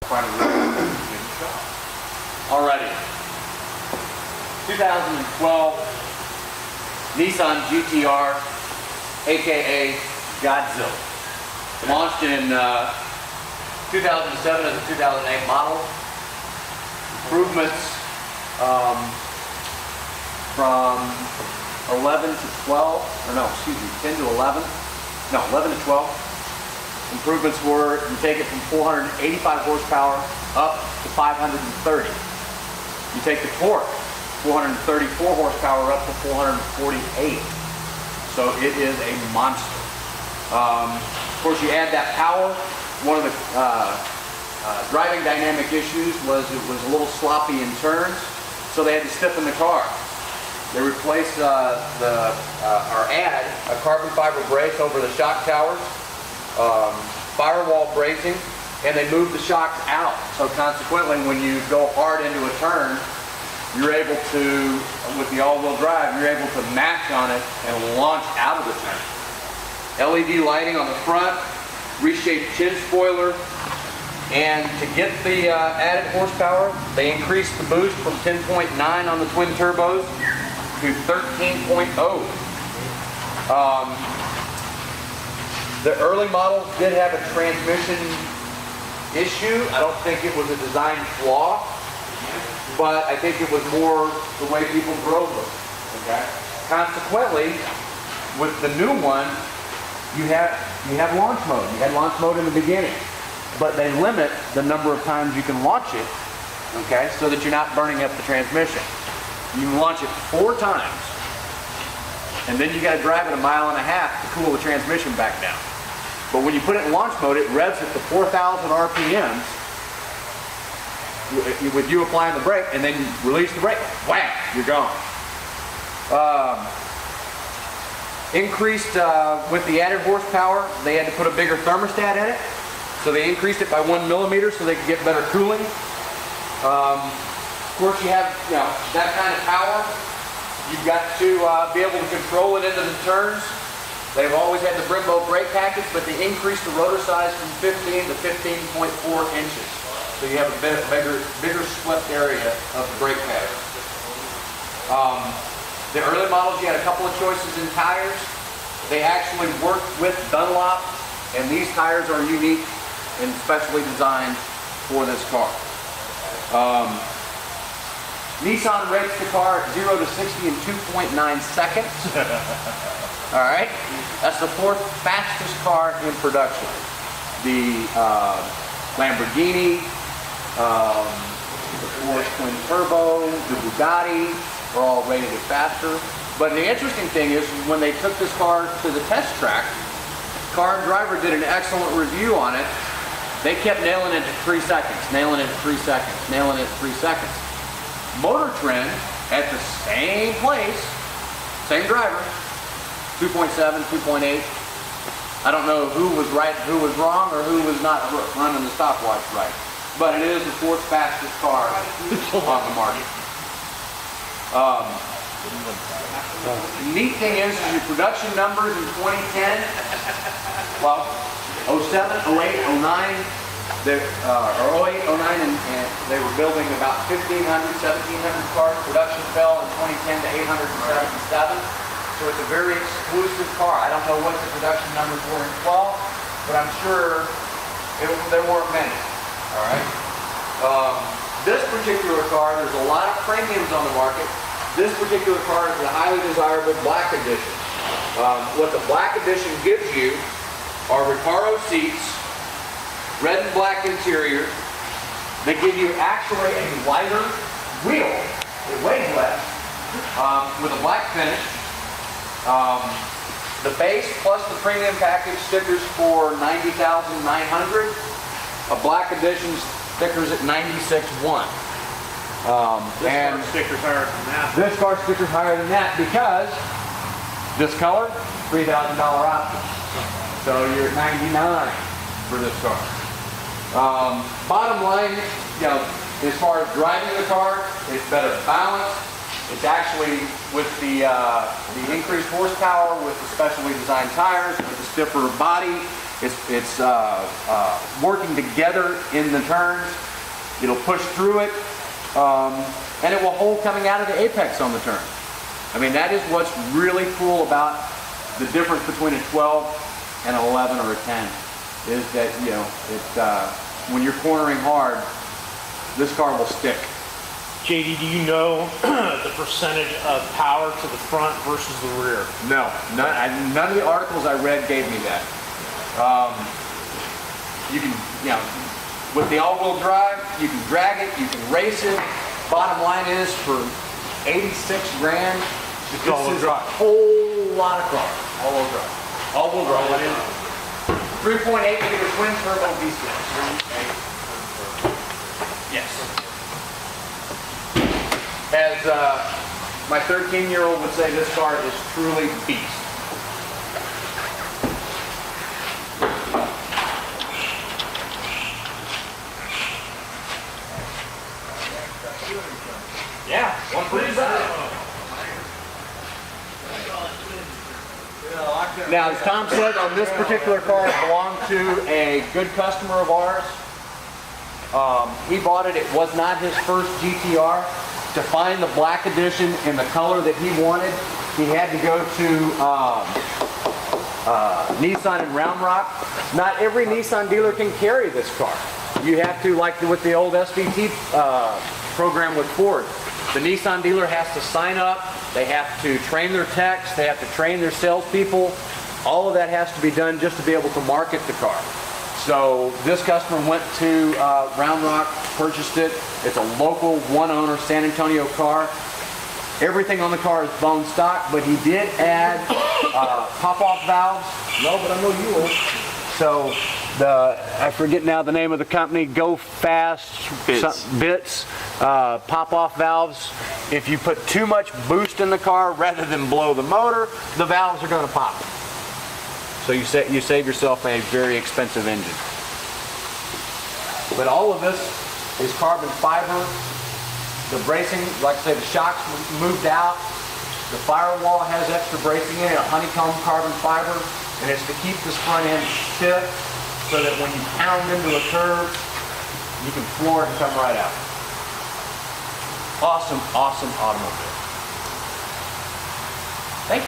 quite a bit in the shop. Alrighty. 2012 Nissan GTR, aka Godzilla. Launched in 2007 as a 2008 model. Improvements from 11 to 12, or no, excuse me, 10 to 11. No, 11 to 12. Improvements were, you take it from 485 horsepower up to 530. You take the torque, 434 horsepower up to 448. So it is a monster. Of course, you add that power. One of the driving dynamic issues was it was a little sloppy in turns, so they had to stiffen the car. They replaced or add a carbon fiber brace over the shock towers, firewall bracing, and they moved the shocks out. So consequently, when you go hard into a turn, you're able to, with the all-wheel drive, you're able to mash on it and launch out of the turn. LED lighting on the front, reshaped chin spoiler, and to get the added horsepower, they increased the boost from 10.9 on the twin turbos to 13.0. The early models did have a transmission issue. I don't think it was a design flaw, but I think it was more the way people drove them. Okay. Consequently, with the new one, you have launch mode. You had launch mode in the beginning, but they limit the number of times you can launch it, okay, so that you're not burning up the transmission. You can launch it 4 times, and then you got to drive it 1.5 miles to cool the transmission back down. But when you put it in launch mode, it revs it to 4,000 RPMs with you applying the brake, and then you release the brake, wham, you're gone. Increased with the added horsepower, they had to put a bigger thermostat in it, so they increased it by 1 millimeter so they could get better cooling. Of course, you have that kind of power. You've got to be able to control it into the turns. They've always had the Brembo brake package, but they increased the rotor size from 15 to 15.4 inches. So you have a bigger swept area of the brake pad. The early models, you had a couple of choices in tires. They actually worked with Dunlop, and these tires are unique and specially designed for this car. Nissan rates the car at 0 to 60 in 2.9 seconds. All right, that's the 4th fastest car in production. The Lamborghini, the Ford twin turbo, the Bugatti are all rated it faster. But the interesting thing is, when they took this car to the test track, Car and Driver did an excellent review on it. They kept nailing it at 3 seconds, nailing it at 3 seconds, nailing it at 3 seconds. Motor Trend, at the same place, same driver, 2.7, 2.8. I don't know who was right, who was wrong, or who was not running the stopwatch right. But it is the 4th fastest car on the market. The neat thing is your production numbers in 2010, well, 07, 08, 09, or 08, 09, and they were building about 1,500, 1,700 cars. Production fell in 2010 to 877. So it's a very exclusive car. I don't know what the production numbers were in 12, but I'm sure there weren't many. All right. This particular car, there's a lot of premiums on the market. This particular car is the highly desirable Black Edition. What the Black Edition gives you are Recaro seats, red and black interior. They give you actually a lighter wheel. It weighs less, with a black finish. The base plus the premium package stickers for $90,900. A Black Edition stickers at $96,100. This car sticker's higher than that. This car sticker's higher than that because this color, $3,000 option. So you're at $99,000 for this car. Bottom line, as far as driving the car, it's better balanced. It's actually with the increased horsepower, with the specially designed tires, with the stiffer body, It's working together in the turns. It'll push through it, and it will hold coming out of the apex on the turn. I mean, that is what's really cool about the difference between a 12 and an 11 or a 10, is that, you know, when you're cornering hard, this car will stick. JD, do you know the percentage of power to the front versus the rear? No, none of the articles I read gave me that. You can, you know, with the all-wheel drive, you can drag it, you can race it. Bottom line is, for 86 grand, this is a whole lot of car. All-wheel drive. All-wheel drive. What is it? 3.8 liter twin turbo V6. Yes. As my 13-year-old would say, this car is truly beast. Yeah, one pretty bad. Now, as Tom said, on this particular car, it belonged to a good customer of ours. He bought it. It was not his first GTR. To find the black edition in the color that he wanted, he had to go to Nissan in Round Rock. Not every Nissan dealer can carry this car. You have to, like with the old SVT program with Ford, the Nissan dealer has to sign up. They have to train their techs. They have to train their salespeople. All of that has to be done just to be able to market the car. So this customer went to Round Rock, purchased it. It's a local one-owner San Antonio car. Everything on the car is bone stock, but he did add pop-off valves. No, but I know you will. So I forget now the name of the company. Go Fast Bits pop-off valves. If you put too much boost in the car, rather than blow the motor, the valves are going to pop. So you save yourself a very expensive engine. But all of this is carbon fiber. The bracing, like I said, the shocks moved out. The firewall has extra bracing in it, a honeycomb carbon fiber, and it's to keep this front end stiff so that when you pound into a curve, you can floor it and come right out. Awesome, awesome automobile.